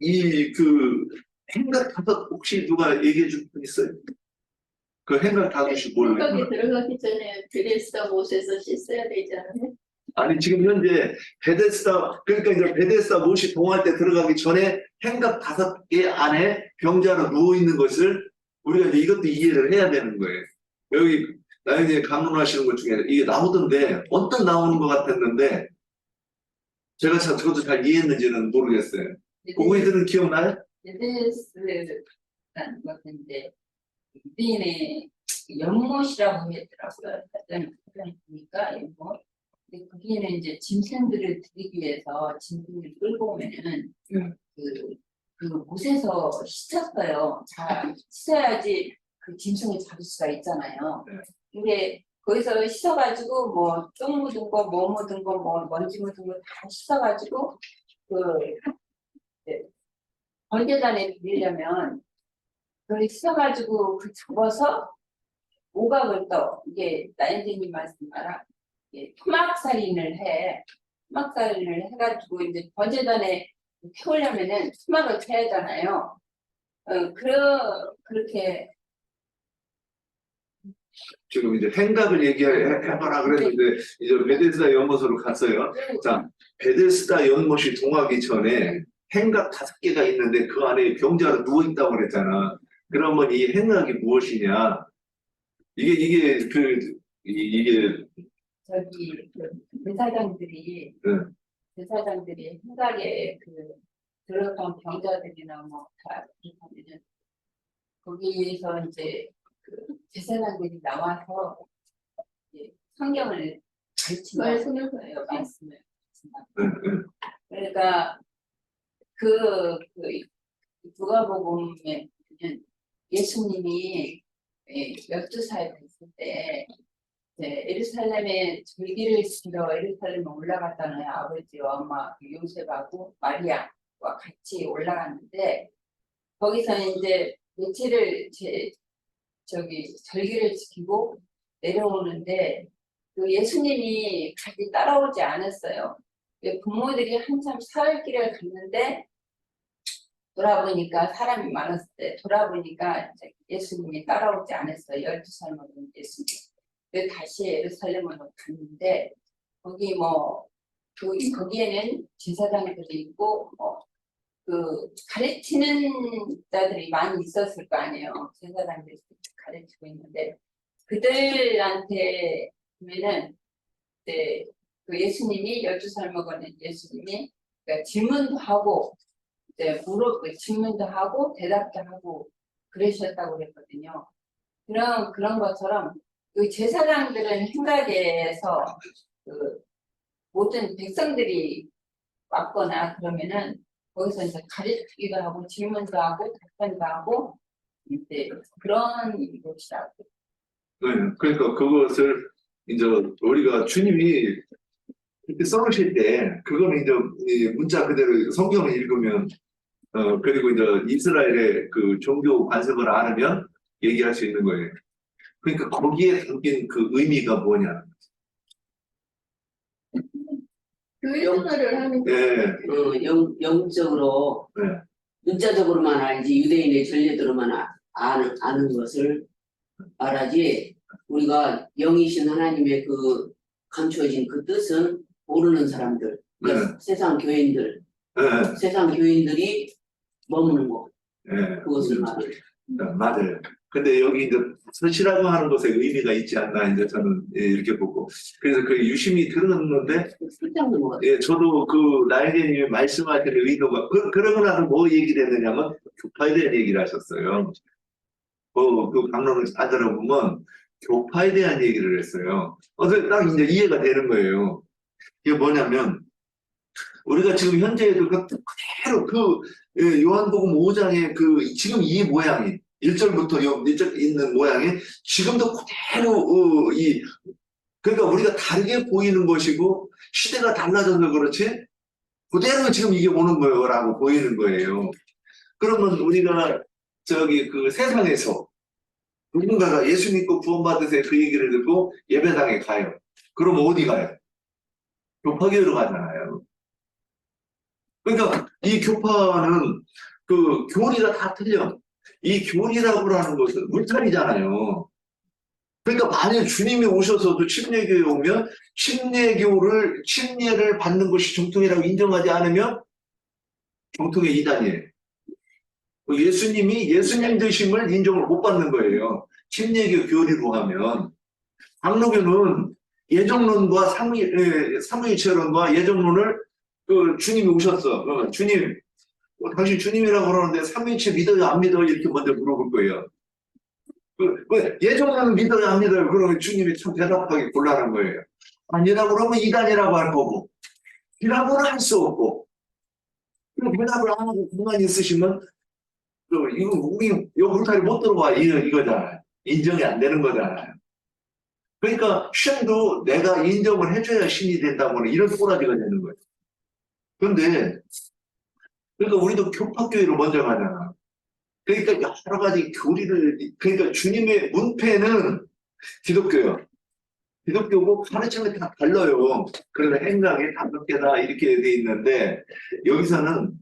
이 행각 다섯 혹시 누가 얘기해 줄 분 있어요? 그 행각 다섯이 뭘로? 생각이 들어가기 전에 베데스다 못에서 씻어야 되잖아요. 아니 지금 현재 베데스다 그러니까 이제 베데스다 못이 동할 때 들어가기 전에 행각 다섯 개 안에 병자로 누워 있는 것을 우리가 이제 이것도 이해를 해야 되는 거예요. 여기 나중에 강론하시는 것 중에 이게 나오던데 언뜻 나오는 것 같았는데 제가 저도 잘 이해했는지는 모르겠어요. 그거들은 기억나요? 베데스라는 것은 이제 유대인의 연못이라고 했더라고요. 보니까 연못. 근데 거기에는 이제 짐승들을 들이기 위해서 짐승을 끌고 오면은 그 못에서 씻었어요. 잘 씻어야지 그 짐승을 잡을 수가 있잖아요. 근데 거기서 씻어가지고 뭐 똥 묻은 거, 뭐 묻은 거, 뭐 먼지 묻은 거 다 씻어가지고 번제단에 드리려면 그걸 씻어가지고 접어서 오각을 떠 이게 나연재님 말씀 알아? 토막살인을 해. 토막살인을 해가지고 이제 번제단에 태우려면은 토막을 쳐야 하잖아요. 그렇게 지금 이제 행각을 얘기해봐라 그랬는데 이제 베데스다 연못으로 갔어요. 자, 베데스다 연못이 동하기 전에 행각 다섯 개가 있는데 그 안에 병자로 누워 있다고 그랬잖아. 그러면 이 행각이 무엇이냐? 이게 저기 대사장들이 행각에 들어간 병자들이나 뭐다 그렇다면은 거기에서 이제 제사장들이 나와서 이제 성경을 가르치는 거예요. 말씀을. 그러니까 누가복음에 보면 예수님이 12살 됐을 때 예루살렘에 절기를 지키러 예루살렘에 올라갔잖아요. 아버지와 엄마 요셉하고 마리아와 같이 올라갔는데 거기서 이제 며칠을 절기를 지키고 내려오는데 예수님이 같이 따라오지 않았어요. 부모들이 한참 사흘길을 갔는데 돌아보니까 사람이 많았을 때 돌아보니까 예수님이 따라오지 않았어요. 12살 먹은 예수님. 다시 예루살렘으로 갔는데 거기 거기에는 제사장들이 있고 가르치는 자들이 많이 있었을 거 아니에요. 제사장들이 가르치고 있는데 그들한테 보면은 예수님이 12살 먹은 예수님이 그러니까 질문도 하고 질문도 하고 대답도 하고 그러셨다고 그랬거든요. 그런 것처럼 제사장들은 행각에서 모든 백성들이 왔거나 그러면은 거기서 이제 가르치기도 하고 질문도 하고 답변도 하고 이제 그런 곳이라고. 네, 그러니까 그것을 이제 우리가 주님이 이렇게 써놓으실 때 그거는 이제 문자 그대로 성경을 읽으면 그리고 이제 이스라엘의 종교 관습을 알으면 얘기할 수 있는 거예요. 그러니까 거기에 담긴 의미가 뭐냐? 교회생활을 하는 네. 영적으로 네. 문자적으로만 알지 유대인의 전례대로만 아는 것을 말하지 우리가 영이신 하나님의 감추어진 뜻은 모르는 사람들, 그러니까 세상 교인들, 세상 교인들이 머무는 곳, 그것을 말해요. 맞아요. 근데 여기 이제 서시라고 하는 것에 의미가 있지 않나 이제 저는 이렇게 보고 그래서 유심히 들었는데 저도 라이언님이 말씀하시는 의도가 그러고 나서 뭐 얘기를 했느냐면 교파에 대한 얘기를 하셨어요. 강론을 다 들어보면 교파에 대한 얘기를 했어요. 딱 이제 이해가 되는 거예요. 이게 뭐냐면 우리가 지금 현재에도 그대로 요한복음 5장의 지금 이 모양이 1절부터 있는 모양이 지금도 그대로 그러니까 우리가 다르게 보이는 것이고 시대가 달라져서 그렇지 그대로 지금 이게 오는 거라고 보이는 거예요. 그러면 우리가 세상에서 누군가가 예수 믿고 구원받으세요 그 얘기를 듣고 예배당에 가요. 그럼 어디 가요? 교파교회로 가잖아요. 그러니까 이 교파는 그 교리가 다 틀려. 이 교리라고 하는 것은 물타리잖아요. 그러니까 만약 주님이 오셔서도 침례교에 오면 침례를 받는 것이 정통이라고 인정하지 않으면 정통의 이단이에요. 예수님 되심을 인정을 못 받는 거예요. 침례교 교리로 하면. 장로교는 예정론과 삼위일체론과 예정론을 주님이 오셨어. 주님, 당신 주님이라고 그러는데 삼위일체 믿어요, 안 믿어요? 이렇게 먼저 물어볼 거예요. 예정론은 믿어요, 안 믿어요? 그러면 주님이 참 대답하기 곤란한 거예요. 아니라고 그러면 이단이라고 할 거고, 이라고는 할 수 없고, 대답을 안 하고 가만히 있으시면, 이거 우리 울타리 못 들어와, 이거잖아요. 인정이 안 되는 거잖아요. 그러니까 신도 내가 인정을 해줘야 신이 된다고는 이런 꼬라지가 되는 거예요. 그런데 그러니까 우리도 교파교회로 먼저 가잖아. 그러니까 여러 가지 그러니까 주님의 문패는 기독교요. 기독교고 가르침이 다 달라요. 그래서 행각이 5개다 이렇게 돼 있는데 여기서는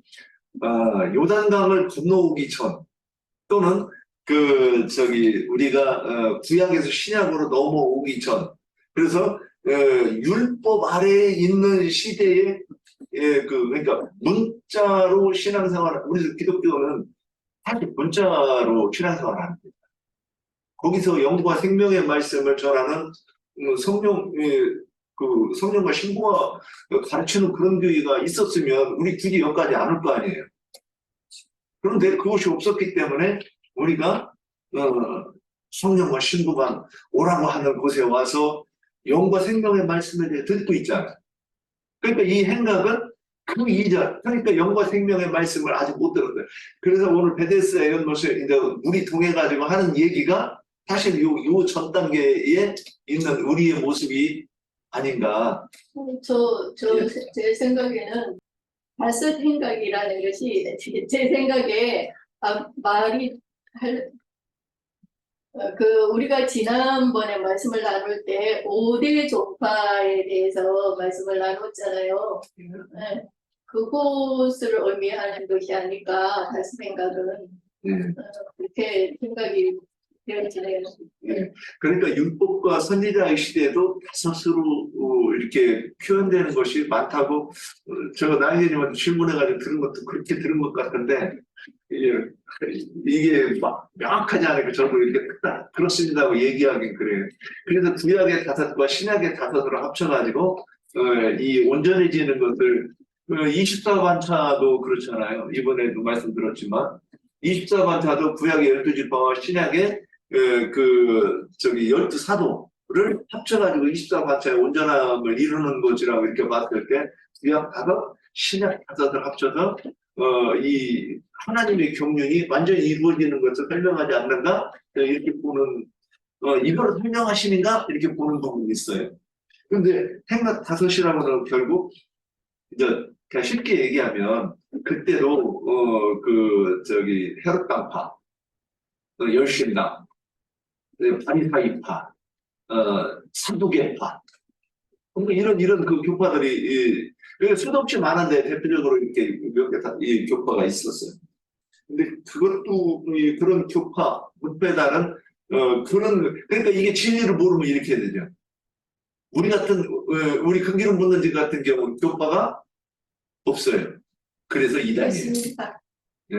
요단강을 건너오기 전 또는 우리가 구약에서 신약으로 넘어오기 전 그래서 율법 아래에 있는 시대에 그러니까 문자로 신앙생활 우리 기독교는 사실 문자로 신앙생활을 합니다. 거기서 영과 생명의 말씀을 전하는 성령과 신부가 가르치는 그런 교회가 있었으면 우리 굳이 여기까지 안 올 거 아니에요. 그런데 그것이 없었기 때문에 우리가 성령과 신부가 오라고 하는 곳에 와서 영과 생명의 말씀에 대해 듣고 있잖아요. 그러니까 이 행각은 그 이전, 그러니까 영과 생명의 말씀을 아직 못 들었어요. 그래서 오늘 베데스다 이런 것을 이제 우리 통해가지고 하는 얘기가 사실 요 전 단계에 있는 우리의 모습이 아닌가. 제 생각에는 발섯 행각이라는 것이 제 생각에 우리가 지난번에 말씀을 나눌 때 5대 종파에 대해서 말씀을 나눴잖아요. 네. 그것을 의미하는 것이 아닐까 다시 생각은 그렇게 생각이 되어지네요. 네. 그러니까 율법과 선지자의 시대에도 다섯으로 이렇게 표현되는 것이 많다고 제가 나이제님한테 질문해가지고 들은 것도 그렇게 들은 것 같은데 이게 막 명확하지 않으니까 저도 이렇게 그렇습니다 하고 얘기하긴 그래요. 그래서 구약의 5과 신약의 5으로 합쳐가지고 이 온전해지는 것을 24반차도 그렇잖아요. 이번에도 말씀드렸지만 24반차도 구약의 12지파와 신약의 12사도를 합쳐가지고 24반차의 온전함을 이루는 것이라고 이렇게 봤을 때 구약 5, 신약 5을 합쳐서 이 하나님의 경륜이 완전히 이루어지는 것을 설명하지 않는가? 이렇게 보는 이걸 설명하시는가? 이렇게 보는 부분이 있어요. 그런데 행각 5이라고는 결국 이제 그냥 쉽게 얘기하면 그때도 헤롯당파, 열심당, 바리사이파, 사두개파, 이런 그 교파들이 수도 없이 많은데 대표적으로 이렇게 몇 개 이 교파가 있었어요. 근데 그것도 그런 교파, 문패다는 그러니까 이게 진리를 모르면 이렇게 되죠. 우리 금기름 묻는지 같은 경우는 교파가 없어요. 그래서 이단이에요. 예.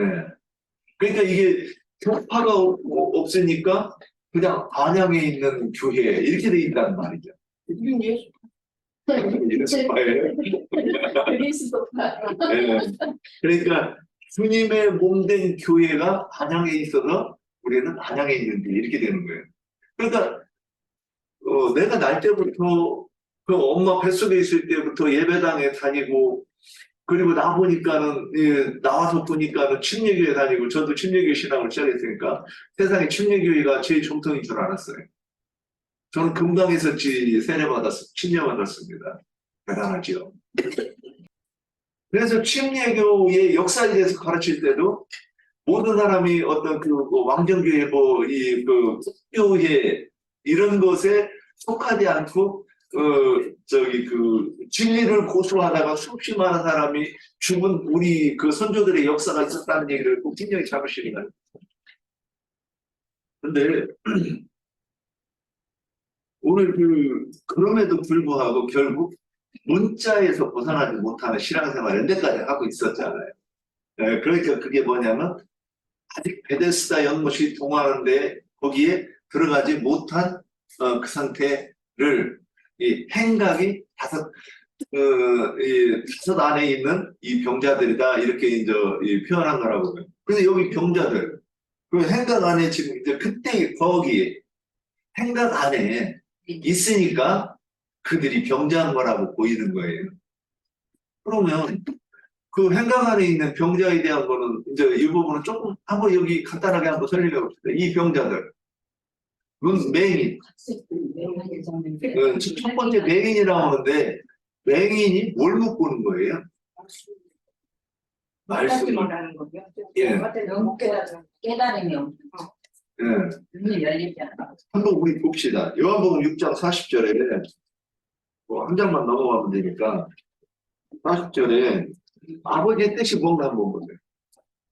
그러니까 이게 교파가 없으니까 그냥 안양에 있는 교회 이렇게 돼 있다는 말이죠. 예수파예요. 그러니까 주님의 몸된 교회가 안양에 있어서 우리는 안양에 있는데 이렇게 되는 거예요. 그러니까 내가 날 때부터 그 엄마 뱃속에 있을 때부터 예배당에 다니고 그리고 나와서 보니까는 침례교회 다니고 저도 침례교회 신앙을 시작했으니까 세상에 침례교회가 제일 정통인 줄 알았어요. 저는 금강에서 침례받았습니다. 대단하죠. 그래서 침례교의 역사에 대해서 가르칠 때도 모든 사람이 어떤 왕정교회 국교회 이런 것에 속하지 않고 진리를 고수하다가 수없이 많은 사람이 죽은 우리 그 선조들의 역사가 있었다는 얘기를 꼭 분명히 잡으시니까요. 근데, 오늘 그럼에도 불구하고 결국 문자에서 벗어나지 못하는 신앙생활을 연대까지 하고 있었잖아요. 그러니까 그게 뭐냐면, 아직 베데스다 연못이 동하는데 거기에 들어가지 못한 그 상태를 이 행각이 다섯 안에 있는 이 병자들이다 이렇게 이제 표현한 거라고요. 근데 여기 병자들 그 행각 안에 지금 이제 그때 거기 행각 안에 있으니까 그들이 병자인 거라고 보이는 거예요. 그러면 그 행각 안에 있는 병자에 대한 거는 이제 이 부분은 조금 한번 여기 간단하게 한번 설명해 봅시다. 이 병자들 맹인 첫 번째 맹인이 나오는데 맹인이 뭘 못 보는 거예요? 말씀을. 말하는 거죠. 예. 못 깨달은. 깨달음이 없는 예. 눈이 열리지 않아. 한번 우리 봅시다. 요한복음 6장 40절에 한 장만 넘어가면 되니까 40절에 아버지의 뜻이 뭔가 한번 보세요.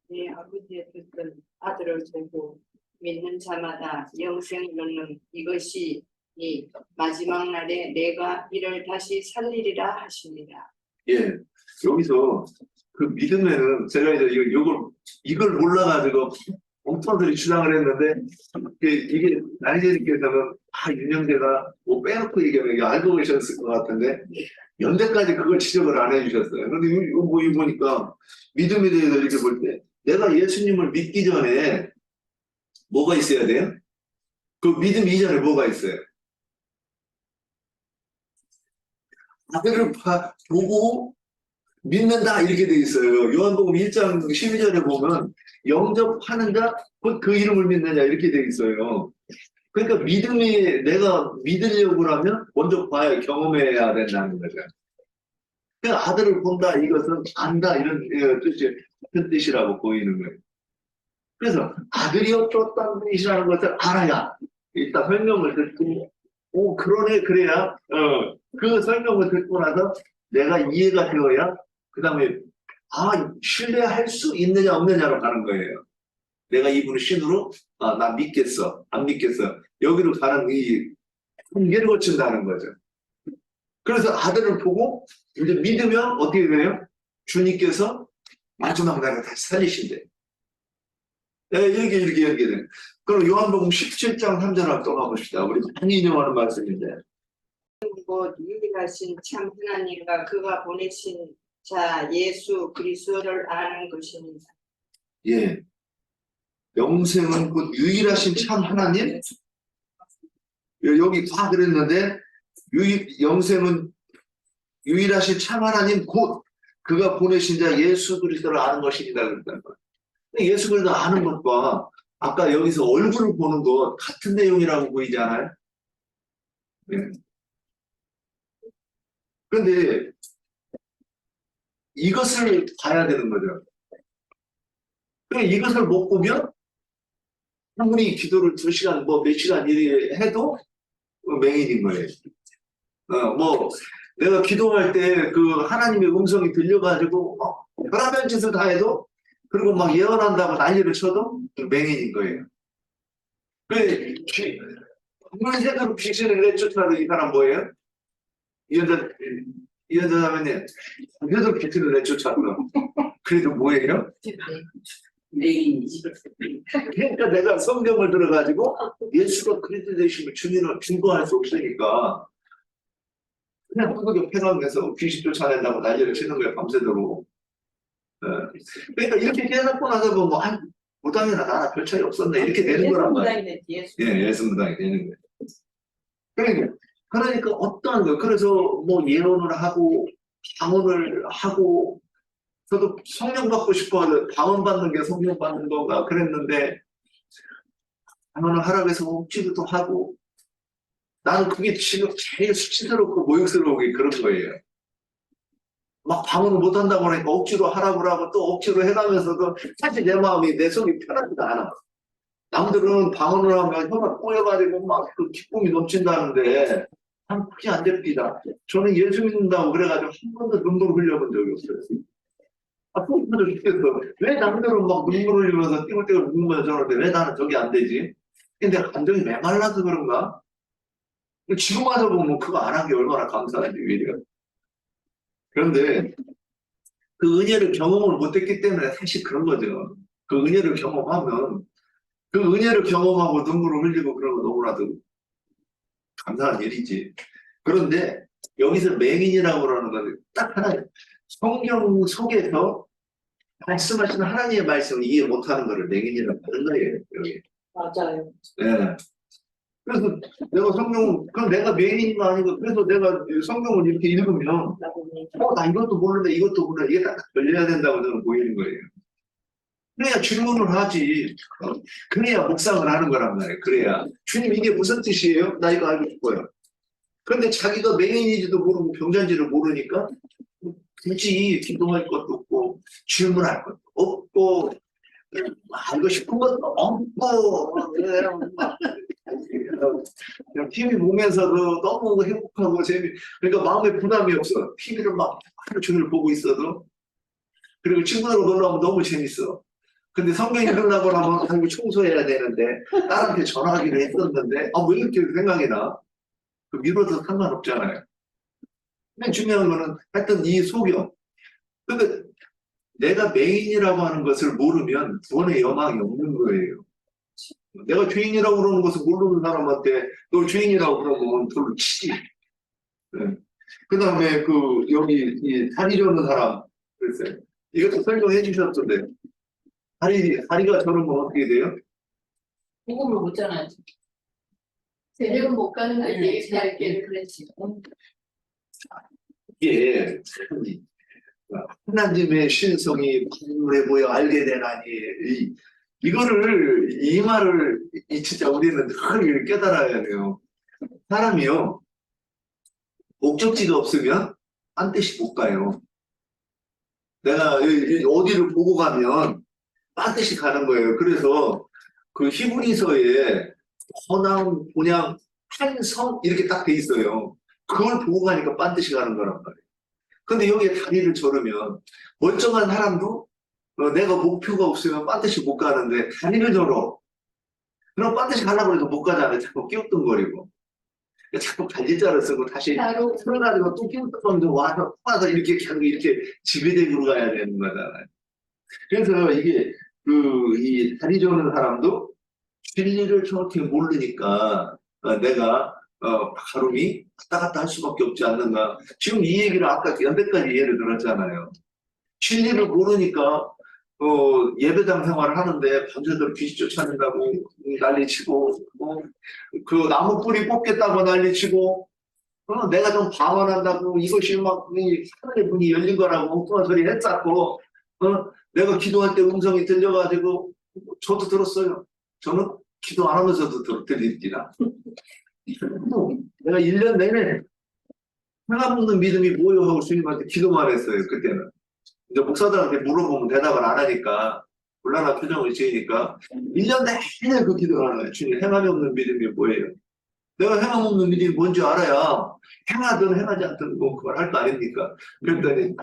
네, 아버지의 뜻은 아들을 두고 믿는 자마다 영생을 얻는 이것이 이 마지막 날에 내가 이를 다시 살리리라 하십니다. 예. 여기서 그 믿음에는 제가 이제 이걸 몰라가지고 엉뚱한들이 주장을 했는데 이게 나이제님께서는 윤영재가 뭐 빼놓고 얘기하면 이게 알고 계셨을 것 같은데 연대까지 그걸 지적을 안 해주셨어요. 그런데 이거 보니까 믿음에 대해서 이렇게 볼 때 내가 예수님을 믿기 전에 뭐가 있어야 돼요? 그 믿음 이전에 뭐가 있어요? 아들을 보고 믿는다 이렇게 돼 있어요. 요한복음 1장 12절에 보면 영접하는 자 곧 그 이름을 믿느냐 이렇게 돼 있어요. 그러니까 믿음이 내가 믿으려고 하면 먼저 봐야 경험해야 된다는 거죠. 그러니까 아들을 본다 이것은 안다 이런 뜻이라고 보이는 거예요. 그래서 아들이 어쩌다는 뜻이라는 것을 알아야 일단 설명을 듣고 그러네 그래야 그 설명을 듣고 나서 내가 이해가 되어야 그 다음에 신뢰할 수 있느냐 없느냐로 가는 거예요. 내가 이분을 신으로 나 믿겠어 안 믿겠어 여기로 가는 이 통계를 거친다는 거죠. 그래서 아들을 보고 이제 믿으면 어떻게 돼요? 주님께서 마지막 날에 다시 살리신대. 이렇게 돼. 그럼 요한복음 17장 3절 한번 또 가봅시다. 우리 많이 인용하는 말씀인데. 곧 유일하신 참 하나님과 그가 보내신 자 예수 그리스도를 아는 것입니다. 예. 영생은 곧 유일하신 참 하나님? 여기 다 그랬는데 영생은 유일하신 참 하나님 곧 그가 보내신 자 예수 그리스도를 아는 것입니다. 그랬단 말이에요. 예수 그리스도 아는 것과 아까 여기서 얼굴을 보는 것 같은 내용이라고 보이지 않아요? 네. 그런데 이것을 봐야 되는 거죠. 이것을 못 보면 아무리 기도를 2시간 몇 시간 이렇게 해도 맹인인 거예요. 내가 기도할 때 그 하나님의 음성이 들려가지고 별하별 짓을 다 해도 그리고 막 예언한다고 난리를 쳐도 맹인인 거예요. 아무리 제대로 귀신을 내쫓아도 이 사람 뭐예요? 이 여자 하면요. 제대로 귀신을 내쫓아도 그래도 뭐예요? 맹인이지. 그러니까 내가 성경을 들어가지고 예수가 그리스도 되심을 증거할 수 없으니까 그냥 그거 패강해서 귀신 쫓아낸다고 난리를 치는 거예요. 밤새도록. 그러니까 이렇게 깨닫고 나서 무당이나 나나 별 차이 없었네 이렇게 되는 거란 말이에요. 예수 무당이 되는 거예요. 그러니까 어떠한 거예요. 그래서 예언을 하고 방언을 하고 저도 성령 받고 싶어서 방언 받는 게 성령 받는 건가 그랬는데 방언을 하라고 해서 억지로도 하고 나는 그게 지금 제일 수치스럽고 모욕스러운 게 그런 거예요. 막 방언을 못한다고 하니까 억지로 하라고 하고 또 억지로 해가면서도 사실 내 마음이 내 속이 편하지도 않아. 남들은 방언을 하면 혀가 꼬여가지고 막 그 기쁨이 넘친다는데 그게 안 됩니다. 저는 예수 믿는다고 그래가지고 한 번도 눈물 흘려본 적이 없어요. 그것도 죽겠어. 왜 남들은 막 눈물 흘리면서 띵글띵글 눈물 저러는데 왜 나는 저게 안 되지? 근데 감정이 메말라서 그런가? 지금 와서 보면 그거 안 한 게 얼마나 감사한지, 오히려. 그런데 그 은혜를 경험을 못했기 때문에 사실 그런 거죠. 그 은혜를 경험하면, 그 은혜를 경험하고 눈물을 흘리고 그런 거 너무나도 감사한 일이지. 그런데 여기서 맹인이라고 그러는 건 딱 하나, 성경 속에서 말씀하시는 하나님의 말씀을 이해 못하는 거를 맹인이라고 하는 거예요, 여기. 맞아요. 예. 그래서 내가 그럼 내가 맹인인 거 아니고, 그래서 내가 성경을 이렇게 읽으면, 나 이것도 모르는데 이것도 모르는데 이게 딱 걸려야 된다고 저는 보이는 거예요. 그래야 질문을 하지. 그래야 묵상을 하는 거란 말이에요. 그래야. 주님, 이게 무슨 뜻이에요? 나 이거 알고 싶어요. 그런데 자기가 맹인인지도 모르고 병자인지를 모르니까 굳이 기도할 것도 없고 질문할 것도 없고 알고 싶은 것도 없고 그냥 TV 보면서도 너무 행복하고 그러니까 마음에 부담이 없어. TV를 막 하루 종일 보고 있어도. 그리고 친구들하고 놀러 가면 너무 재밌어. 근데 성경 읽으려고 하면 아이고 청소해야 되는데 딸한테 전화하기로 했었는데 왜 이렇게 생각이 나? 그 미뤄도 상관없잖아요. 근데 중요한 거는 하여튼 이 소경. 근데 내가 맹인이라고 하는 것을 모르면 구원의 여망이 없는 거예요. 내가 죄인이라고 그러는 것을 모르는 사람한테 너 죄인이라고 그러면 돌로 치지. 네. 그 다음에 여기 이 다리 저는 사람 글쎄 이것도 설명해 주셨던데 다리가 저러면 어떻게 돼요? 복음을 못 전하지. 제대로 못 가는 걸 네, 얘기할게. 그렇지. 이게 하나님의 신성이 분명해 보여 알게 되나니 이거를 이 말을 진짜 우리는 늘 깨달아야 돼요. 사람이요 목적지가 없으면 딴 뜻이 못 가요. 내가 어디를 보고 가면 딴 뜻이 가는 거예요. 그래서 그 히브리서에 허나운 본향 한성 이렇게 딱 돼 있어요. 그걸 보고 가니까 딴 뜻이 가는 거란 말이에요. 근데 여기에 다리를 저르면 멀쩡한 사람도 내가 목표가 없으면 반드시 못 가는데 다리를 저러. 그럼 반드시 가려고 해도 못 가잖아요. 자꾸 끼우뚱거리고. 자꾸 갈리자를 쓰고 다시 풀어가지고 또 끼우뚱거리고 와서 이렇게 계속 이렇게 지배대구로 가야 되는 거잖아요. 그래서 이게 이 다리 저는 사람도 진리를 정확히 모르니까 내가 발음이 왔다 갔다 할 수밖에 없지 않는가. 지금 이 얘기를 아까 연대까지 예를 들었잖아요. 진리를 모르니까 예배당 생활을 하는데 밤새도록 귀신 쫓아낸다고 난리치고 그 나무 뿌리 뽑겠다고 난리치고 내가 좀 방언한다고 이것이 막 하늘의 문이 열린 거라고 엉뚱한 소리 했었고 내가 기도할 때 음성이 들려가지고 저도 들었어요. 저는 기도 안 하면서도 들립니다. 내가 1년 내내 하나없는 믿음이 뭐예요 하고 주님한테 기도만 했어요. 그때는 이제 목사들한테 물어보면 대답을 안 하니까 곤란한 표정을 지으니까 1년 내내 그 기도를 하는 거예요. 주님 행함이 없는 믿음이 뭐예요? 내가 행함 없는 믿음이 뭔지 알아야 행하든 행하지 않든 뭐 그걸 할 거 아닙니까? 그랬더니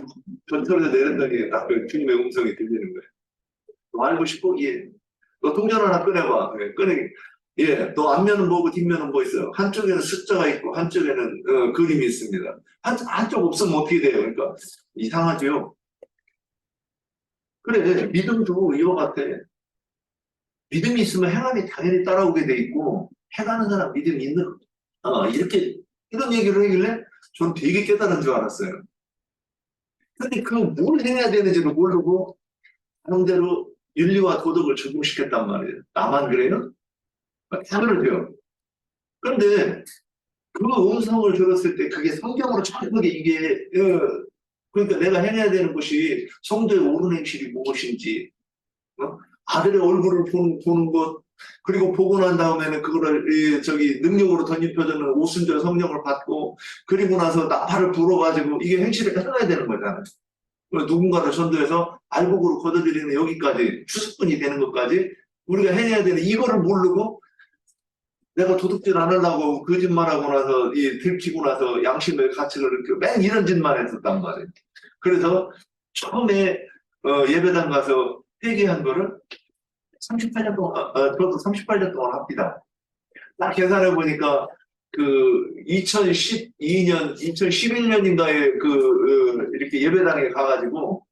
전철에서 내렸더니 딱 주님의 음성이 들리는 거예요. 너 알고 싶고? 예. 너 동전 하나 꺼내봐. 예, 너 앞면은 뭐고 뒷면은 뭐 있어요? 한쪽에는 숫자가 있고 한쪽에는 그림이 있습니다. 한쪽 없으면 어떻게 돼요? 그러니까 이상하죠. 그래, 믿음도 이와 같아. 믿음이 있으면 행함이 당연히 따라오게 돼 있고 행하는 사람 믿음이 있는 이렇게 이런 얘기를 하길래 저는 되게 깨달은 줄 알았어요. 근데 뭘 해야 되는지를 모르고 나름대로 윤리와 도덕을 적용시켰단 말이에요. 나만 그래요? 다 그러죠. 그런데 그 음성을 들었을 때 그게 성경으로 정확하게 이게 그러니까 내가 해내야 되는 것이 성도의 옳은 행실이 무엇인지 아들의 얼굴을 보는 것 그리고 보고 난 다음에는 그거를 능력으로 덧입혀주는 오순절 성령을 받고 그리고 나서 나팔을 불어가지고 이게 행실을 해놔야 되는 거잖아요. 누군가를 전도해서 알곡으로 걷어들이는 여기까지 추수꾼이 되는 것까지 우리가 해내야 되는 이거를 모르고 내가 도둑질 안 하려고 거짓말하고 나서 들키고 나서 양심의 가책을 느끼고 맨 이런 짓만 했었단 말이에요. 그래서 처음에 예배당 가서 회개한 거를 38년 동안, 저도 38년 동안 합니다. 딱 계산해 보니까 그 2012년, 2011년인가에 이렇게 예배당에 가가지고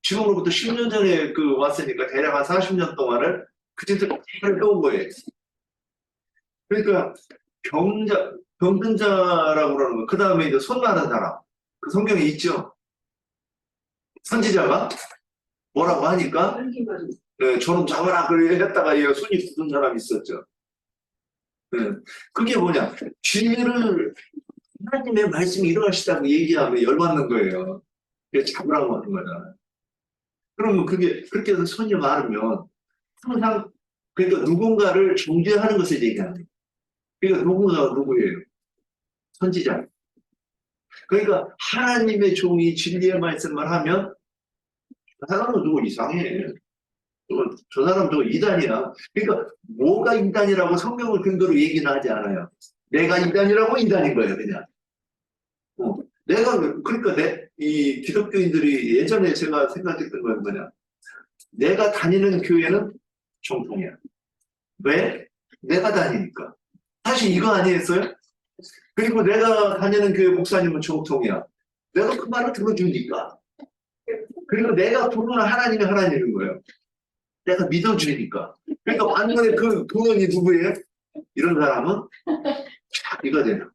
지금으로부터 10년 전에 왔으니까 대략 한 40년 동안을 그 짓을 잘 해온 거예요. 그러니까 병든 자라고 그러는 거. 그 다음에 이제 손 나는 사람. 그 성경에 있죠. 선지자가 뭐라고 하니까 네, 저놈 잡아라 그래 했다가 얘가 손이 굳은 사람이 있었죠. 네. 그게 뭐냐? 진리를 하나님의 말씀이 이러하시다고 얘기하면 열받는 거예요. 그래서 잡으라고 하는 거잖아요. 그러면 그게 그렇게 해서 손이 마르면 항상 그러니까 누군가를 정죄하는 것을 얘기하는 거예요. 그러니까 누군가가 누구예요? 선지자. 그러니까 하나님의 종이 진리의 말씀을 하면 저 사람은 누구 이상해. 저 사람 저거 이단이야. 그러니까 뭐가 이단이라고 성경을 근거로 얘기는 하지 않아요. 내가 이단이라고 이단인 거예요, 그냥. 그러니까 이 기독교인들이 예전에 제가 생각했던 건 뭐냐. 내가 다니는 교회는 정통이야. 왜? 내가 다니니까. 사실 이거 아니겠어요? 그리고 내가 다니는 교회 목사님은 정통이야. 내가 그 말을 들어주니까. 그리고 내가 부르는 하나님이 하나님인 거예요. 내가 믿어주니까. 그러니까 반면에 그 근원이 누구예요? 이런 사람은 이거 되나?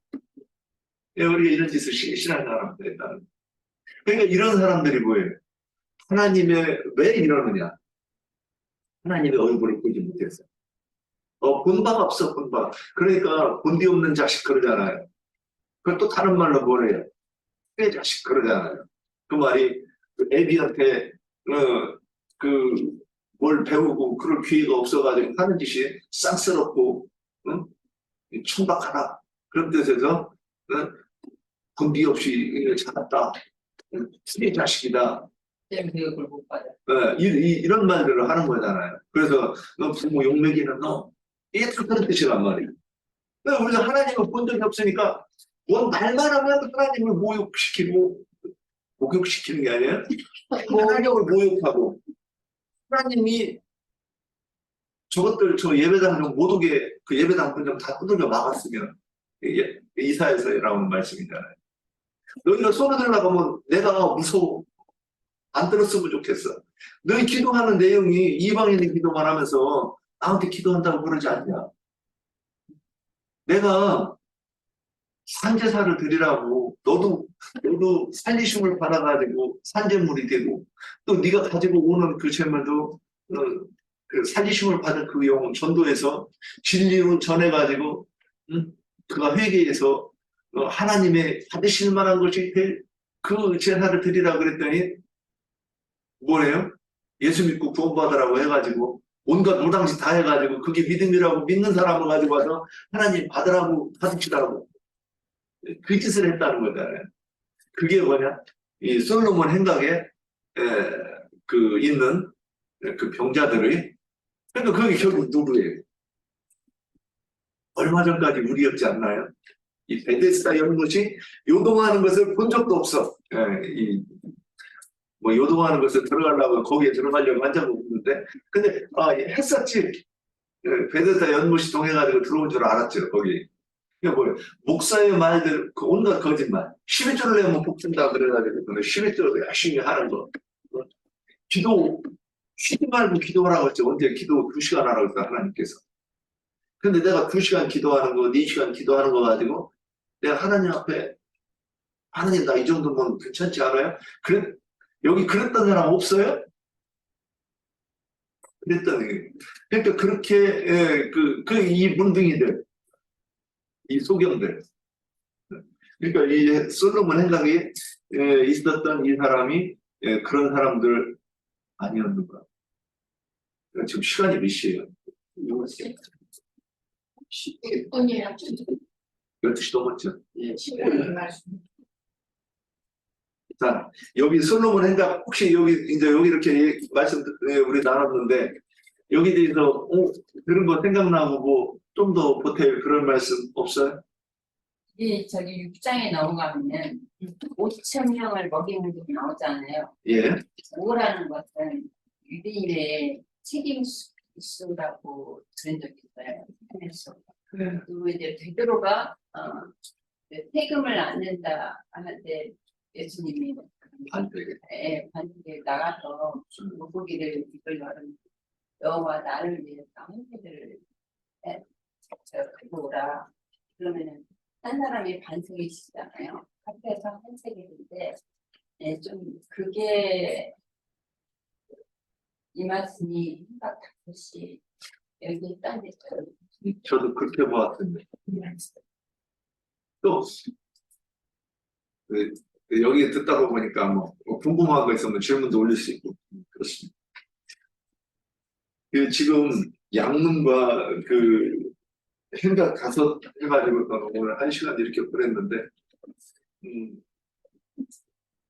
우리가 이런 짓을 싫어하는 사람들 있다는. 그러니까 이런 사람들이 뭐예요? 하나님의 왜 이러느냐? 하나님의 얼굴을 보지 못했어요. 본바가 없어, 본바. 그러니까 본디 없는 자식 그러잖아요. 그걸 또 다른 말로 뭐래요? 새 자식 그러잖아요. 그 말이 애비한테 뭘 배우고 그럴 기회가 없어가지고 하는 짓이 쌍스럽고 천박하다. 그런 뜻에서 본디 없이 자랐다. 새 자식이다. 교육을 못 받아. 이런 말들을 하는 거잖아요. 그래서 너 부모 욕먹이는 너. 이게 다 그런 뜻이란 말이에요. 우리가 하나님을 본 적이 없으니까 뭔 말만 하면 하나님을 목욕시키는 게 아니에요. 하나님을 모욕하고 하나님이 저것들 저 예배당 좀 못 오게 그 예배당 좀 다 두들겨 막았으면 이사에서 나오는 말씀이잖아요. 너희가 손을 들라고 하면 내가 무서워. 안 들었으면 좋겠어. 너희 기도하는 내용이 이방인의 기도만 하면서 나한테 기도한다고 그러지 않냐. 내가 산제사를 드리라고 너도 살리심을 받아가지고 산제물이 되고 또 네가 가지고 오는 그 제물도 그 살리심을 받은 그 영혼 전도해서 진리로 전해가지고 그가 회개해서 하나님의 받으실 만한 것이 그 제사를 드리라고 그랬더니 뭐래요? 예수 믿고 구원받으라고 해가지고 온갖 무당짓 다 해가지고 그게 믿음이라고 믿는 사람을 가지고 와서 하나님 받으시라고 그 짓을 했다는 거잖아요. 그게 뭐냐? 이 솔로몬 행각에 있는 그 병자들의 그러니까 그게 결국 누구예요? 얼마 전까지 우리였지 않나요? 이 베데스다 연못이 요동하는 것을 본 적도 없어. 요동하는 것을 들어가려고 거기에 들어가려고 한 적은 없는데 근데 했었지. 베데스다 연못이 동해가지고 들어온 줄 알았죠. 거기. 이게 뭐예요? 목사의 말들 그 온갖 거짓말 12조를 내면 복준다 그래가지고 12조를 열심히 하는 거 기도 쉬지 말고 기도하라고 했죠. 언제 기도 2시간 하라고 했어 하나님께서. 근데 내가 2시간 기도하는 거 4시간 기도하는 거 가지고 내가 하나님 앞에 하나님 나 이 정도면 괜찮지 않아요? 여기 그랬던 사람 없어요? 그랬더니 그러니까 그렇게 이 문둥이들 이 소경들 그러니까 이 솔로몬 행각에 있었던 이 사람이 그런 사람들 아니었는가? 지금 시간이 몇 시예요? 10분이에요. 12시 넘었죠? 예, 시간이 말씀. 자, 여기 솔로몬 행각 혹시 여기 이렇게 말씀 우리 나눴는데 여기 대해서 들은 거 생각나고 좀 더 보태일 그런 말씀 없어요? 이 저기 6장에 넘어가면 5천 명을 먹이는 게 나오잖아요. 예. 5라는 것은 유대인의 책임수라고 들은 적이 있어요. 그래서 네. 그리고 이제 베드로가 세금을 안 낸다 하는데 예수님이 반대에 나가서 물고기를 이끌려는 여호와 나를 위해서 한 세대를 가져오라. 그러면은 한 사람이 반석이시잖아요. 카페에서 한 세계인데 좀 그게 이 말씀이 생각 다시 여기 있다는 저도 그렇게 보았던데. 또, 여기 듣다 보니까 뭐 궁금한 거 있으면 질문도 올릴 수 있고, 그렇습니다. 지금 양문과 행각 5 해가지고 오늘 1시간 이렇게 보냈는데,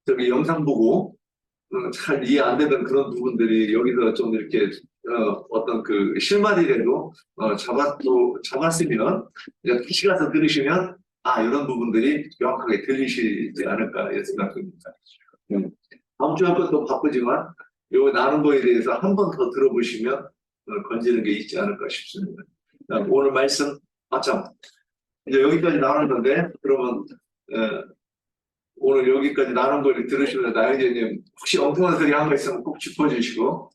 저기 영상 보고 잘 이해 안 되던 그런 부분들이 여기서 좀 이렇게 어떤 실마리라도 잡았으면 이제 다시 가서 들으시면 이런 부분들이 명확하게 들리시지 않을까 생각합니다. 다음 주 할 것도 바쁘지만 요 나눈 거에 대해서 한 번 더 들어보시면 건지는 게 있지 않을까 싶습니다. 오늘 말씀 참 이제 여기까지 나눴는데 그러면 오늘 여기까지 나눈 걸 들으시면 나영재님 혹시 엉뚱한 소리 한 거 있으면 꼭 짚어주시고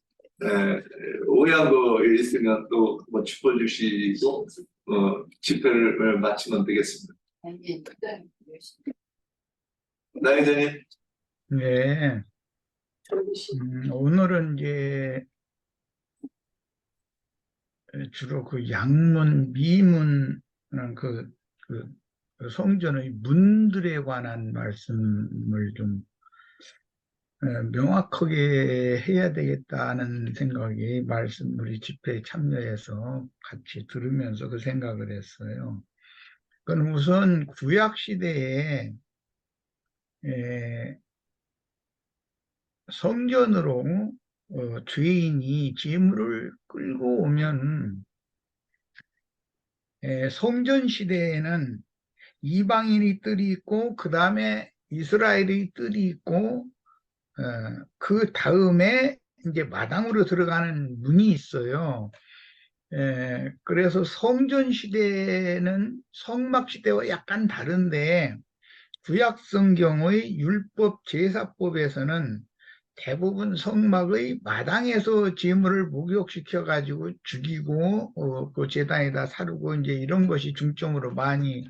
오해한 거 있으면 또 뭐 짚어주시고 집회를 마치면 되겠습니다. 나영재님. 네. 오늘은 이제 주로 양문, 미문 성전의 문들에 관한 말씀을 좀 명확하게 해야 되겠다는 생각이 우리 집회에 참여해서 같이 들으면서 그 생각을 했어요. 그건 우선 구약시대에 성전으로 죄인이 제물을 끌고 오면 성전 시대에는 이방인의 뜰이 있고 그 다음에 이스라엘의 뜰이 있고 그 다음에 이제 마당으로 들어가는 문이 있어요. 그래서 성전 시대는 성막 시대와 약간 다른데 구약 성경의 율법 제사법에서는 대부분 성막의 마당에서 제물을 목욕시켜 가지고 죽이고 그 제단에다 사르고 이제 이런 것이 중점으로 많이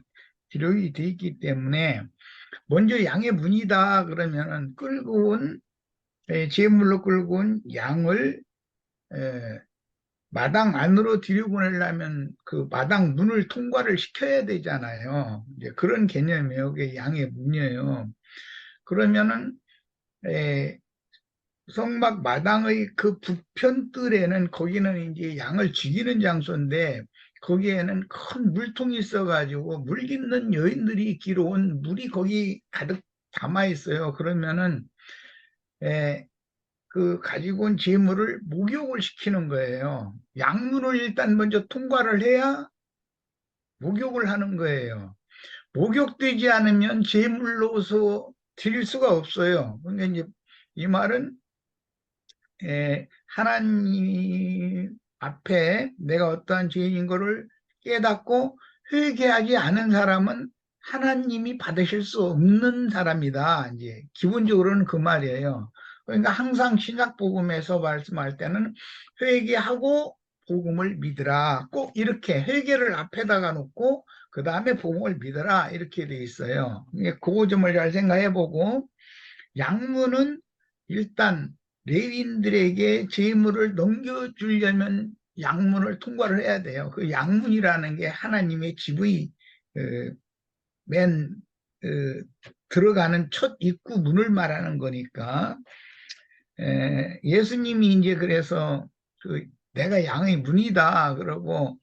기록이 되어 있기 때문에 먼저 양의 문이다 그러면은 제물로 끌고 온 양을 마당 안으로 들여보내려면 그 마당 문을 통과를 시켜야 되잖아요. 이제 그런 개념이에요. 그게 양의 문이에요. 그러면은 성막 마당의 그 북편 뜰에는 거기는 이제 양을 죽이는 장소인데 거기에는 큰 물통이 있어가지고 물 깃는 여인들이 길어온 물이 거기 가득 담아 있어요. 그러면은 가지고 온 제물을 목욕을 시키는 거예요. 양문을 일단 먼저 통과를 해야 목욕을 하는 거예요. 목욕되지 않으면 제물로서 드릴 수가 없어요. 그러니까 이제 이 말은 하나님 앞에 내가 어떠한 죄인인 것을 깨닫고 회개하지 않은 사람은 하나님이 받으실 수 없는 사람이다. 이제 기본적으로는 그 말이에요. 그러니까 항상 신약복음에서 말씀할 때는 회개하고 복음을 믿으라. 꼭 이렇게 회개를 앞에다가 놓고 그 다음에 복음을 믿으라 이렇게 돼 있어요. 그 점을 잘 생각해보고 양문은 일단 레위인들에게 제물을 넘겨주려면 양문을 통과를 해야 돼요. 그 양문이라는 게 하나님의 집의 들어가는 첫 입구 문을 말하는 거니까 예수님이 이제 그래서 내가 양의 문이다 그러고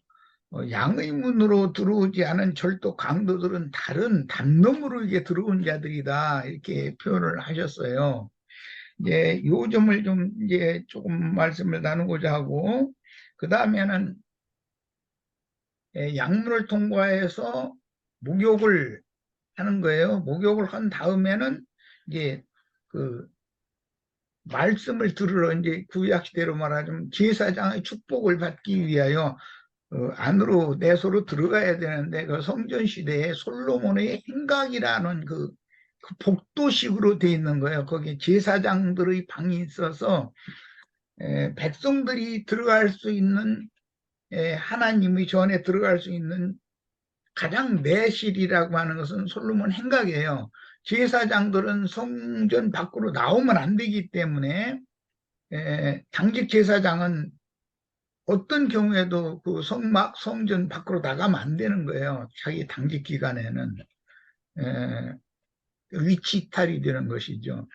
양의 문으로 들어오지 않은 절도 강도들은 다른 담론으로 이게 들어온 자들이다 이렇게 표현을 하셨어요. 이제 요 점을 좀 이제 조금 말씀을 나누고자 하고 그 다음에는 양문을 통과해서 목욕을 하는 거예요. 목욕을 한 다음에는 이제 그 말씀을 들으러 이제 구약 시대로 말하자면 제사장의 축복을 받기 위하여 안으로 내소로 들어가야 되는데 그 성전 시대에 솔로몬의 행각이라는 그 복도식으로 돼 있는 거예요. 거기 제사장들의 방이 있어서 백성들이 들어갈 수 있는 하나님의 전에 들어갈 수 있는 가장 내실이라고 하는 것은 솔로몬 행각이에요. 제사장들은 성전 밖으로 나오면 안 되기 때문에 당직 제사장은 어떤 경우에도 그 성전 밖으로 나가면 안 되는 거예요. 자기 당직 기간에는 위치 이탈이 되는 것이죠.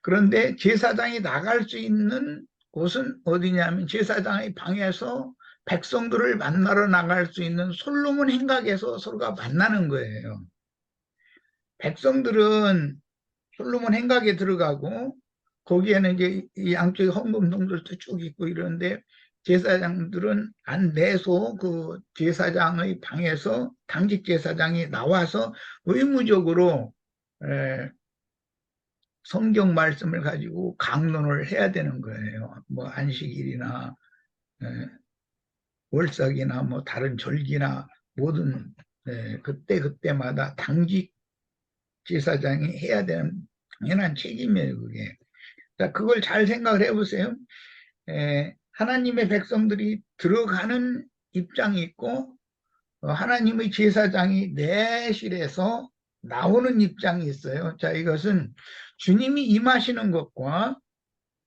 그런데 제사장이 나갈 수 있는 곳은 어디냐면 제사장의 방에서 백성들을 만나러 나갈 수 있는 솔로몬 행각에서 서로가 만나는 거예요. 백성들은 솔로몬 행각에 들어가고 거기에는 이제 이 양쪽에 헌금통들도 쭉 있고 이러는데 제사장들은 안 내소 그 제사장의 방에서 당직 제사장이 나와서 의무적으로 성경 말씀을 가지고 강론을 해야 되는 거예요. 뭐 안식일이나 월삭이나 뭐 다른 절기나 모든 그때마다 당직 제사장이 해야 되는 당연한 책임이에요, 그게. 자, 그걸 잘 생각을 해보세요. 하나님의 백성들이 들어가는 입장이 있고 하나님의 제사장이 내실에서 나오는 입장이 있어요. 자, 이것은 주님이 임하시는 것과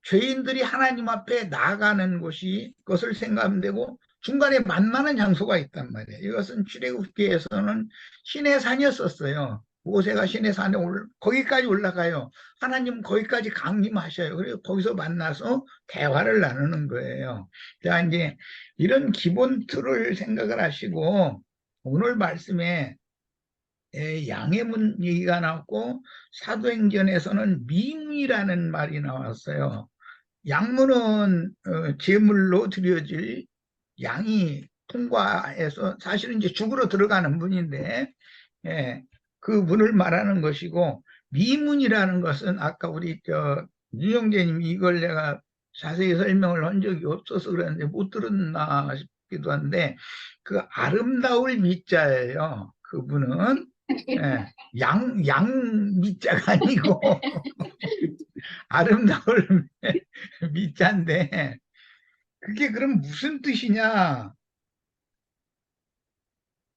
죄인들이 하나님 앞에 나아가는 것을 생각하면 되고 중간에 만나는 장소가 있단 말이에요. 이것은 출애굽기에서는 신의 산이었었어요. 모세가 신의 산에 거기까지 올라가요. 하나님 거기까지 강림하셔요. 그리고 거기서 만나서 대화를 나누는 거예요. 자, 이제 이런 기본 틀을 생각을 하시고 오늘 말씀에 양해문 얘기가 나왔고 사도행전에서는 미문이라는 말이 나왔어요. 양문은 제물로 드려질 양이 통과해서 사실은 이제 죽으러 들어가는 문인데 그 문을 말하는 것이고 미문이라는 것은 아까 우리 윤영재님이 이걸 내가 자세히 설명을 한 적이 없어서 그랬는데 못 들었나 싶기도 한데 그 아름다울 미자예요. 그분은 양 미자가 아니고 아름다울 미자인데 그게 그럼 무슨 뜻이냐?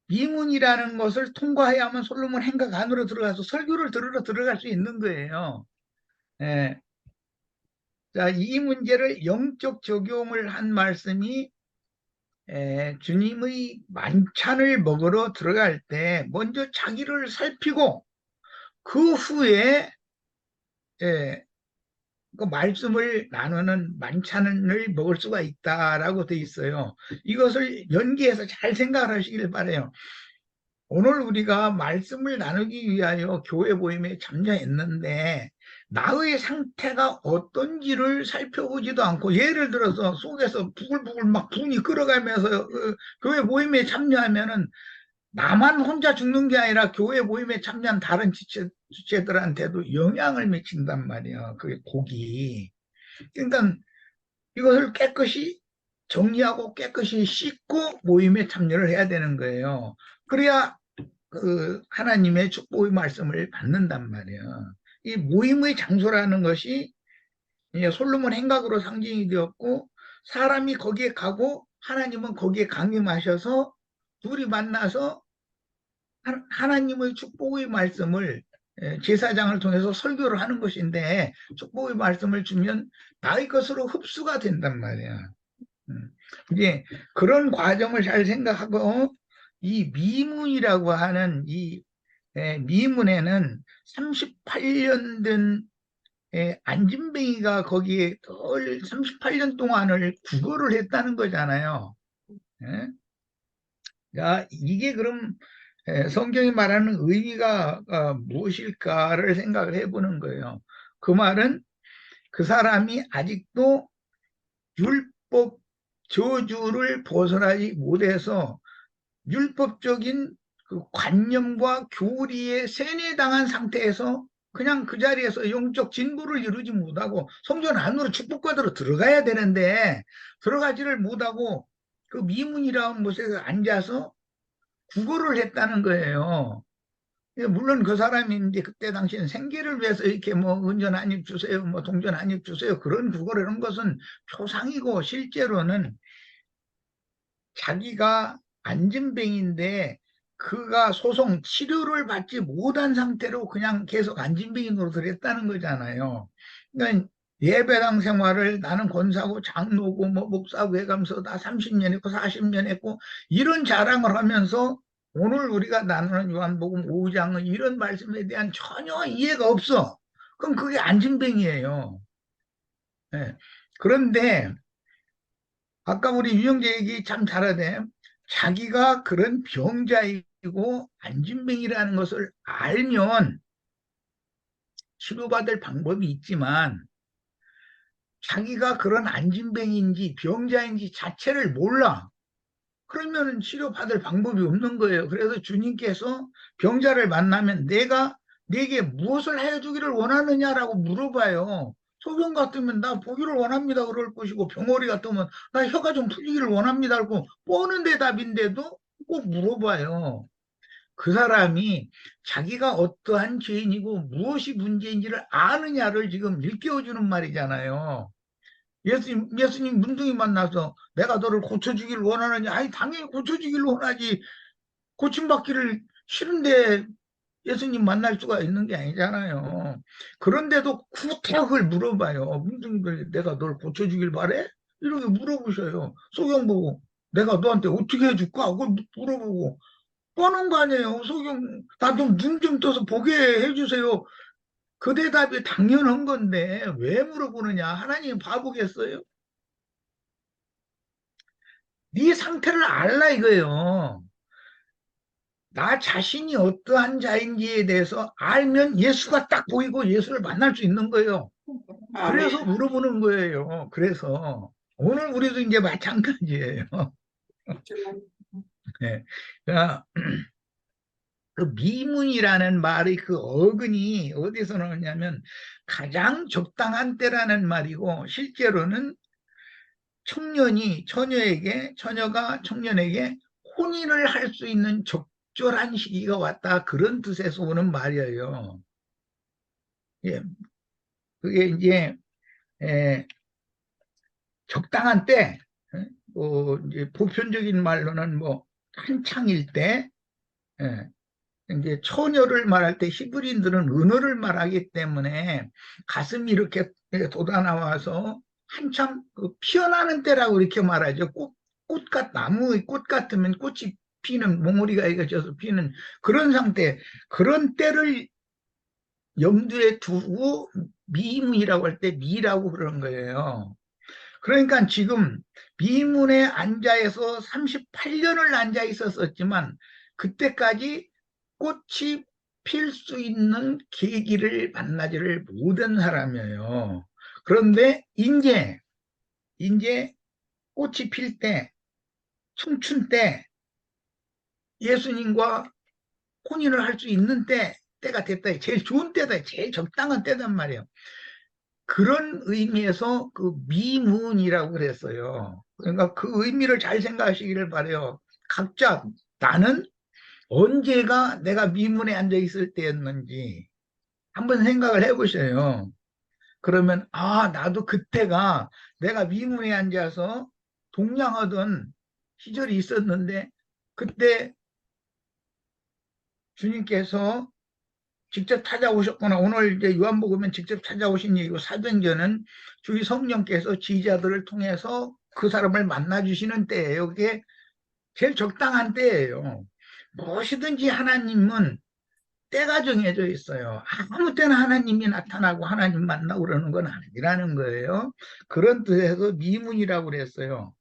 미문이라는 것을 통과해야만 솔로몬 행각 안으로 들어가서 설교를 들으러 들어갈 수 있는 거예요. 자, 이 문제를 영적 적용을 한 말씀이 주님의 만찬을 먹으러 들어갈 때 먼저 자기를 살피고 그 후에 그 말씀을 나누는 만찬을 먹을 수가 있다라고 돼 있어요. 이것을 연계해서 잘 생각을 하시길 바라요. 오늘 우리가 말씀을 나누기 위하여 교회 모임에 참여했는데 나의 상태가 어떤지를 살펴보지도 않고 예를 들어서 속에서 부글부글 막 분이 끓어가면서 교회 모임에 참여하면은 나만 혼자 죽는 게 아니라 교회 모임에 참여한 다른 지체들한테도 영향을 미친단 말이야. 그게 복이. 그러니까 이것을 깨끗이 정리하고 깨끗이 씻고 모임에 참여를 해야 되는 거예요. 그래야 그 하나님의 축복의 말씀을 받는단 말이야. 이 모임의 장소라는 것이 솔로몬 행각으로 상징이 되었고 사람이 거기에 가고 하나님은 거기에 강림하셔서 둘이 만나서 하나님의 축복의 말씀을 제사장을 통해서 설교를 하는 것인데 축복의 말씀을 주면 나의 것으로 흡수가 된단 말이야. 이제 그런 과정을 잘 생각하고 이 미문이라고 하는 이 미문에는 38년 된 안진뱅이가 거기에 38년 동안을 구걸을 했다는 거잖아요. 자, 이게 그럼 성경이 말하는 의미가 무엇일까를 생각을 해보는 거예요. 그 말은 그 사람이 아직도 율법 저주를 벗어나지 못해서 율법적인 그 관념과 교리에 세뇌당한 상태에서 그냥 그 자리에서 영적 진보를 이루지 못하고 성전 안으로 축복받으러 들어가야 되는데 들어가지를 못하고 그 미문이라는 곳에 앉아서 구걸을 했다는 거예요. 물론 그 사람이 이제 그때 당시엔 생계를 위해서 이렇게 뭐 은전 한입 주세요, 뭐 동전 한입 주세요 그런 구걸을 한 것은 표상이고 실제로는 자기가 안진뱅인데 그가 소송 치료를 받지 못한 상태로 그냥 계속 안진뱅이 노릇을 했다는 거잖아요. 그러니까 예배당 생활을 나는 권사고 장로고 뭐 목사고 해가면서 다 30년 했고 40년 했고 이런 자랑을 하면서 오늘 우리가 나누는 요한복음 5장은 이런 말씀에 대한 전혀 이해가 없어. 그럼 그게 안진뱅이에요. 네. 그런데 아까 우리 유영재 얘기 참 잘하네. 자기가 그런 병자이고 안진뱅이라는 것을 알면 치료받을 방법이 있지만 자기가 그런 안진뱅이인지 병자인지 자체를 몰라. 그러면 치료받을 방법이 없는 거예요. 그래서 주님께서 병자를 만나면 내가 네게 무엇을 해주기를 원하느냐라고 물어봐요. 소변 같으면 나 보기를 원합니다 그럴 것이고 병어리 같으면 나 혀가 좀 풀리기를 원합니다 하고 뻔한 대답인데도 꼭 물어봐요. 그 사람이 자기가 어떠한 죄인이고 무엇이 문제인지를 아느냐를 지금 일깨워주는 말이잖아요. 예수님 문둥이 만나서 내가 너를 고쳐주길 원하느냐? 아니, 당연히 고쳐주길 원하지. 고침받기를 싫은데 예수님 만날 수가 있는 게 아니잖아요. 그런데도 구태여 물어봐요. 문둥이들 내가 널 고쳐주길 바래? 이렇게 물어보셔요. 소경 보고 내가 너한테 어떻게 해줄까? 그걸 물어보고 뻔한 거 아니에요. 소경 나 좀 눈 좀 떠서 보게 해주세요. 그 대답이 당연한 건데 왜 물어보느냐? 하나님 바보겠어요? 네 상태를 알라 이거예요. 나 자신이 어떠한 자인지에 대해서 알면 예수가 딱 보이고 예수를 만날 수 있는 거예요. 그래서 물어보는 거예요. 그래서 오늘 우리도 이제 마찬가지예요. 네. 그러니까 그 미문이라는 말의 그 어근이 어디서 나오냐면 가장 적당한 때라는 말이고 실제로는 청년이 처녀에게 처녀가 청년에게 혼인을 할 수 있는 적절한 시기가 왔다 그런 뜻에서 오는 말이에요. 예, 그게 이제 적당한 때, 이제 보편적인 말로는 뭐 한창일 때, 예, 이제 처녀를 말할 때 히브리인들은 은어를 말하기 때문에 가슴이 이렇게 돋아 나와서 한참 그 피어나는 때라고 이렇게 말하죠. 나무의 꽃 같으면 꽃이 피는 몽우리가 익어져서 피는 그런 상태, 그런 때를 염두에 두고 미문이라고 할 때 미라고 그런 거예요. 그러니까 지금 미문에 앉아서 38년을 앉아 있었지만 그때까지 꽃이 필 수 있는 계기를 만나지를 못한 사람이에요. 그런데 이제 꽃이 필 때, 청춘 때 예수님과 혼인을 할 수 있는 때가 됐다. 제일 좋은 때다. 제일 적당한 때단 말이에요. 그런 의미에서 그 미문이라고 그랬어요. 그러니까 그 의미를 잘 생각하시기를 바래요. 각자 나는 언제가 내가 미문에 앉아 있을 때였는지 한번 생각을 해보세요. 그러면 나도 그때가 내가 미문에 앉아서 동냥하던 시절이 있었는데 그때 주님께서 직접 찾아오셨구나. 오늘 이제 요한복음은 직접 찾아오신 얘기고 사도행전은 주의 성령께서 지휘자들을 통해서 그 사람을 만나주시는 때예요. 그게 제일 적당한 때예요. 무엇이든지 하나님은 때가 정해져 있어요. 아무 때나 하나님이 나타나고 하나님 만나고 그러는 건 아니라는 거예요. 그런 뜻에서 미문이라고 그랬어요.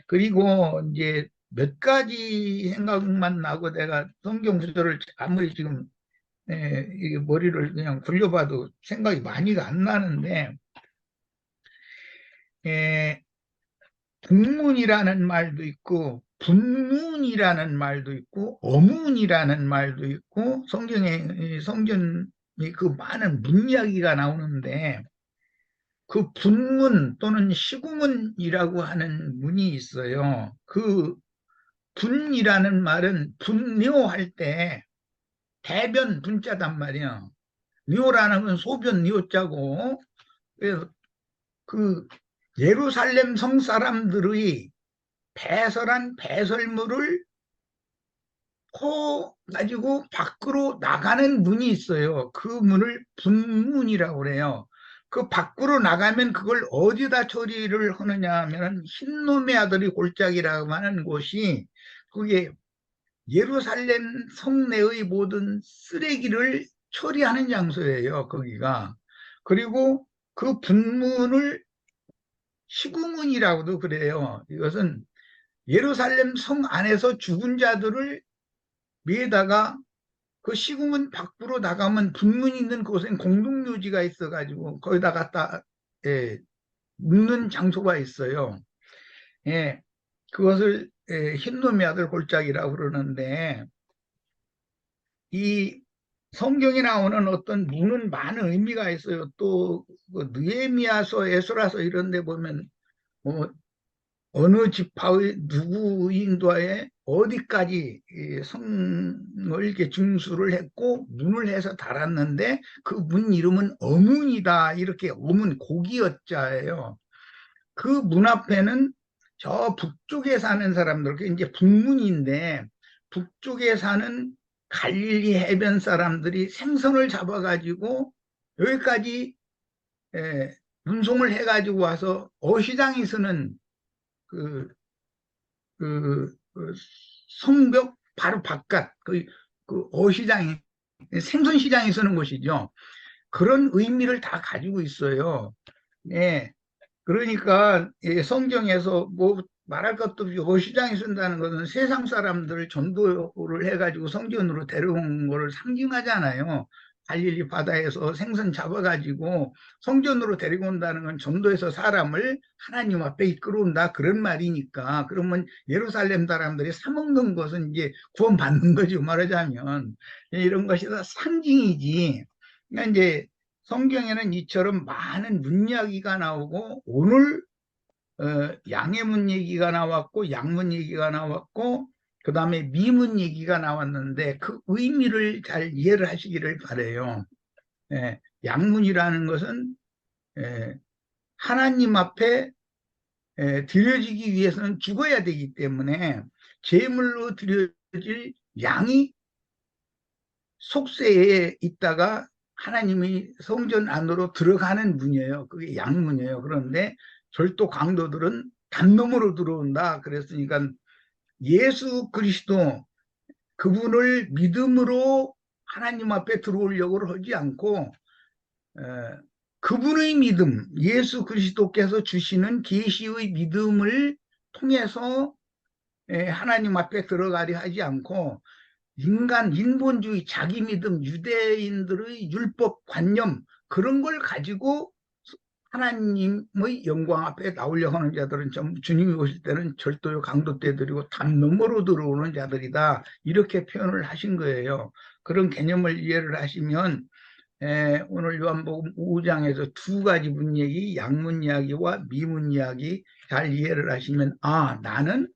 그리고 이제 몇 가지 생각만 나고 내가 성경 구절을 아무리 지금 이게 머리를 그냥 굴려봐도 생각이 많이가 안 나는데 국문이라는 말도 있고 분문이라는 말도 있고 어문이라는 말도 있고 성경이 그 많은 문 이야기가 나오는데 그 분문 또는 시구문이라고 하는 문이 있어요. 그 분이라는 말은 분뇨할 때 대변 분자단 말이야. 뇨라는 건 소변 뇨자고 그래서 그 예루살렘 성 사람들의 배설한 배설물을 퍼 가지고 밖으로 나가는 문이 있어요. 그 문을 분문이라고 그래요. 그 밖으로 나가면 그걸 어디다 처리를 하느냐 하면 흰놈의 아들이 골짜기라고 하는 곳이 그게 예루살렘 성내의 모든 쓰레기를 처리하는 장소예요. 거기가. 그리고 그 분문을 시구문이라고도 그래요. 이것은 예루살렘 성 안에서 죽은 자들을 위에다가 그 시구문 밖으로 나가면 분문이 있는 곳엔 공동묘지가 있어가지고 거기다 갖다 묻는 장소가 있어요. 예, 그것을 흰놈의 아들 골짜기라고 그러는데 이 성경에 나오는 어떤 문은 많은 의미가 있어요. 또 느헤미야서, 에스라서 이런 데 보면 뭐 어느 지파의 누구인도에 어디까지 성을 이렇게 중수를 했고 문을 해서 달았는데 그 문 이름은 어문이다. 이렇게 어문 고기어자예요. 그 문 앞에는 저 북쪽에 사는 사람들, 그게 이제 북문인데 북쪽에 사는 갈릴리 해변 사람들이 생선을 잡아가지고 여기까지 운송을 해가지고 와서 어시장에 서는 그, 그 성벽 바로 바깥 그 어시장이 생선시장에 서는 곳이죠. 그런 의미를 다 가지고 있어요. 예. 그러니까 성경에서 뭐 말할 것도 없이 어시장에 쓴다는 것은 세상 사람들을 전도를 해가지고 성전으로 데려온 거를 상징하잖아요. 갈릴리 바다에서 생선 잡아가지고 성전으로 데리고 온다는 건 전도해서 사람을 하나님 앞에 이끌어온다 그런 말이니까 그러면 예루살렘 사람들이 사 먹는 것은 이제 구원받는 거죠. 말하자면 이런 것이 다 상징이지. 그러니까 이제 성경에는 이처럼 많은 문 이야기가 나오고 오늘 양의 문 얘기가 나왔고 양문 얘기가 나왔고 그 다음에 미문 얘기가 나왔는데 그 의미를 잘 이해를 하시기를 바라요. 양문이라는 것은 하나님 앞에 드려지기 위해서는 죽어야 되기 때문에 제물로 드려질 양이 속세에 있다가 하나님이 성전 안으로 들어가는 문이에요. 그게 양문이에요. 그런데 절도 강도들은 담론으로 들어온다. 그랬으니까 예수 그리스도 그분을 믿음으로 하나님 앞에 들어오려고 하지 않고 그분의 믿음, 예수 그리스도께서 주시는 계시의 믿음을 통해서 하나님 앞에 들어가려 하지 않고 인본주의, 자기 믿음, 유대인들의 율법 관념 그런 걸 가지고 하나님의 영광 앞에 나오려고 하는 자들은 주님이 오실 때는 절도요 강도 떼들이고 담 너머로 들어오는 자들이다 이렇게 표현을 하신 거예요. 그런 개념을 이해를 하시면 오늘 요한복음 5장에서 두 가지 문 얘기, 양문 이야기와 미문 이야기 잘 이해를 하시면 나는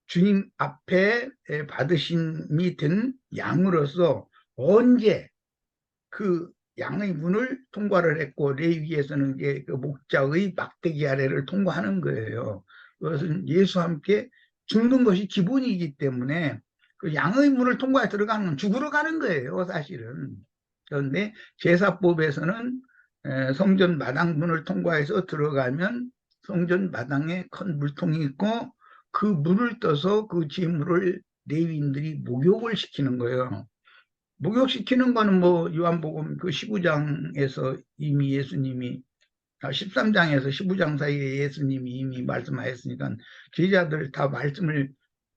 주님 앞에 받으심이 된 양으로서 언제 그 양의 문을 통과를 했고 레위기에서는 이제 그 목자의 막대기 아래를 통과하는 거예요. 그것은 예수와 함께 죽는 것이 기본이기 때문에 그 양의 문을 통과해 들어가는 건 죽으러 가는 거예요, 사실은. 그런데 제사법에서는 성전 마당 문을 통과해서 들어가면 성전 마당에 큰 물통이 있고 그 문을 떠서 그 제물을 레위인들이 목욕을 시키는 거예요. 목욕시키는 거는 뭐 요한복음 그 15장에서 이미 예수님이 13장에서 15장 사이에 예수님이 이미 말씀하셨으니까 제자들 다 말씀을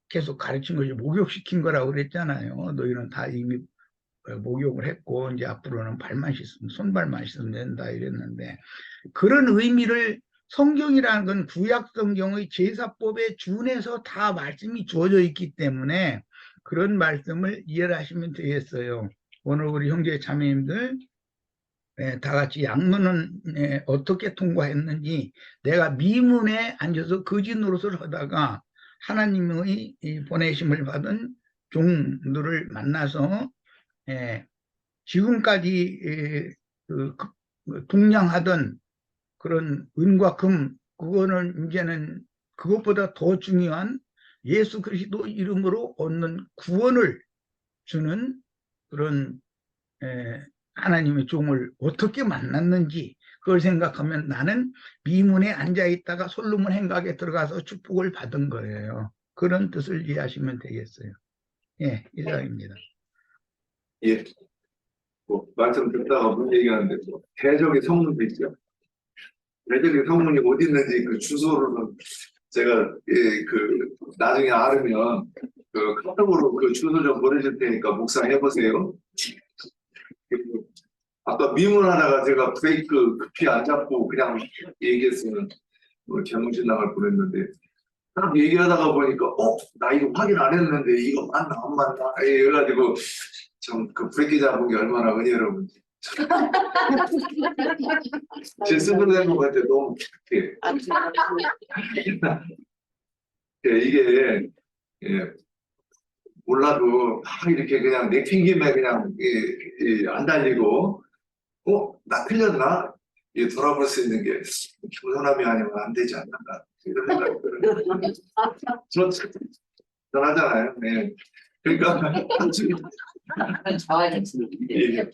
계속 가르친 것이 목욕시킨 거라고 그랬잖아요. 너희는 다 이미 목욕을 했고 이제 앞으로는 발만 씻으면 손발만 씻으면 된다 이랬는데 그런 의미를 성경이라는 건 구약 성경의 제사법에 준해서 다 말씀이 주어져 있기 때문에 그런 말씀을 이해하시면 되겠어요. 오늘 우리 형제 자매님들 다 같이 양문은 어떻게 통과했는지, 내가 미문에 앉아서 거짓 노릇을 하다가 하나님의 이 보내심을 받은 종들을 만나서 지금까지 동냥하던 그런 은과 금, 그거는 이제는 그것보다 더 중요한 예수 그리스도 이름으로 얻는 구원을 주는 그런 하나님의 종을 어떻게 만났는지 그걸 생각하면 나는 미문에 앉아 있다가 솔로몬 행각에 들어가서 축복을 받은 거예요. 그런 뜻을 이해하시면 되겠어요. 예, 이상입니다. 예. 뭐, 말씀 듣다가 문 얘기하는데, 뭐, 대적의 성문도 있죠. 대적의 성문이 어디 있는지 그 주소로는 제가, 나중에 알으면, 카톡으로 그 주소 좀 보내줄 테니까 묵상해보세요. 아까 미문하다가 제가 브레이크 급히 안 잡고 그냥 얘기했으면 정신 나갈 뻔했는데, 딱 얘기하다가 보니까 나 이거 확인 안 했는데 이거 맞나 안 맞나 이래가지고 참 그 브레이크 잡은 게 얼마나 은혜로운지 제 스스로 된 것 같아. 너무 기특해. 이게 몰라도 막 이렇게 그냥 내팽김에 그냥 안 달리고 나 틀렸나? 돌아볼 수 있는 게 교사람이 아니면 안 되지 않나 이런 생각이 들어요. 저 대단하잖아요. 네. 그러니까 예.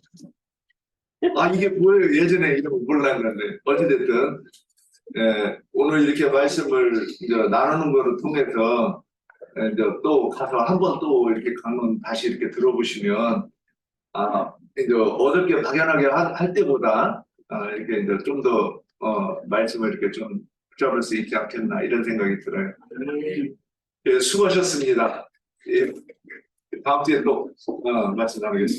이게 뭐예요? 예전에 이런 거 몰랐는데 어찌됐든 오늘 이렇게 말씀을 이제 나누는 거를 통해서 이제 또 가서 한번 또 이렇게 강론 다시 이렇게 들어보시면 이제 어저께 막연하게 할 때보다 이렇게 이제 좀 더 말씀을 이렇게 좀 붙잡을 수 있지 않겠나 이런 생각이 들어요. 예, 수고하셨습니다. 예, 다음 주에 또 말씀 나누겠습니다.